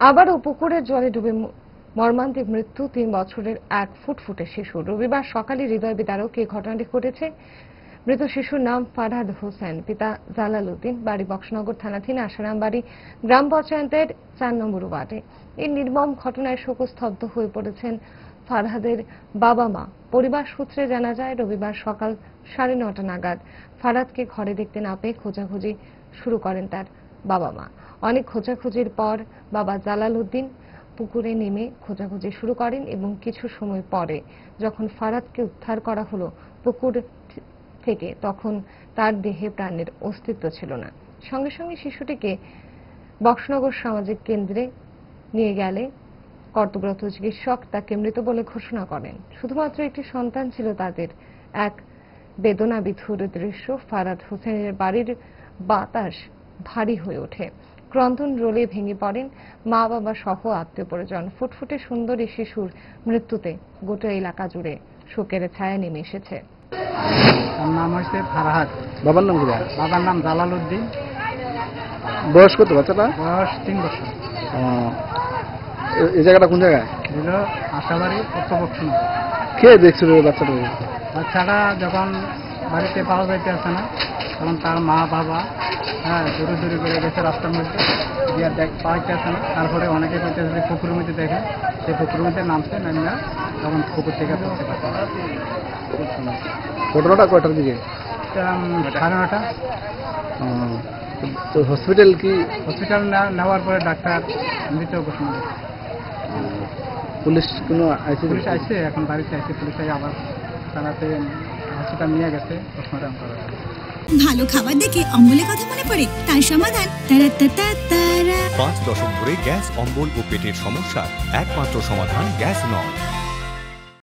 আবারও পুকুরের জলে ডুবে মর্মান্তিক মৃত্যু ৩ বছরের এক ফুটফুটে শিশু। রবিবার সকালে হৃদয় বিদারক এই ঘটনাটি ঘটেছে। মৃত শিশুর নাম ফারহাদ হোসেন, পিতা জালাল উদ্দিন, বাড়ি বক্সনগর থানাধীন আশারামবাড়ি গ্রাম পঞ্চায়েতের ৪ নম্বর ওয়ার্ডে। এই নির্মম ঘটনায় শোকস্তব্ধ হয়ে পড়েছেন ফারহাদের বাবা মা। পরিবার সূত্রে জানা যায়, রবিবার সকাল ৯:৩০ নাগাদ ফারহাদকে ঘরে দেখতে না পেয়ে খোঁজাখুঁজি শুরু করেন তার বাবা মা। অনেক খোঁজাখুঁজির পর বাবা জালাল উদ্দিন পুকুরে নেমে খোঁজাখুঁজি শুরু করেন এবং কিছু সময় পরে যখন ফারহাদকে উদ্ধার করা হলো পুকুর থেকে, তখন তার দেহে প্রাণের অস্তিত্ব ছিল না। সঙ্গে সঙ্গে শিশুটিকে বক্সনগর সামাজিক কেন্দ্রে নিয়ে গেলে কর্তব্যরত চিকিৎসক তাকে মৃত বলে ঘোষণা করেন। শুধুমাত্র একটি সন্তান ছিল তাদের। এক বেদনাবিধুর দৃশ্য। ফারহাদ হোসেনের বাড়ির বাতাস ভারী হয়ে ওঠে। ক্রন্দন রোলে ভেঙে পড়েন মা বাবা সহ আত্মীয় পরিজন। ফুটফুটে সুন্দরী শিশুর মৃত্যুতে গোটা এলাকা জুড়ে শোকের ছায়া নেমে এসেছে। তার নাম হচ্ছে ফারহাদ। বাবার নাম কি? বাবার নাম জালাল উদ্দিন। বয়স কত বাচ্চাটা? বয়স ৩ বছর। এই জায়গাটা কোন জায়গায়? হলো আশাবাড়ি উত্তর-বক্সনগর। কে দেখছিল বাচ্চাটা? বাচ্চাটা যখন বাড়িতে পাওয়া যাইতে আসে না, তখন তার মা বাবা দূরে দূরে করে গেছে রাস্তার মধ্যে, গিয়ে পাইতে আসে না। তারপরে অনেকে কইতে যে পুকুরের মধ্যে দেখে, সেই পুকুরের মধ্যে নামছে, নামিয়া তখন পুকুর থেকে পড়ছে বাচ্চা। ঘটনাটা কয়টার দিকে? 9:30। তো হসপিটাল নেওয়ার পরে ডাক্তার মৃত ঘোষণা করেছে। পুলিশ কোনো আইসি? পুলিশ আইসে, এখন বাড়িতে আইসে। পুলিশ আবার থানাতে হসপিটাল নিয়ে গেছে পোস্টমর্টম করার। ভালো খাবার দেখে অম্বলের কথা মনে পড়ে? তার সমাধান 5 দশক ধরে গ্যাস, অম্বল ও পেটের সমস্যার একমাত্র সমাধান গ্যাস নয়।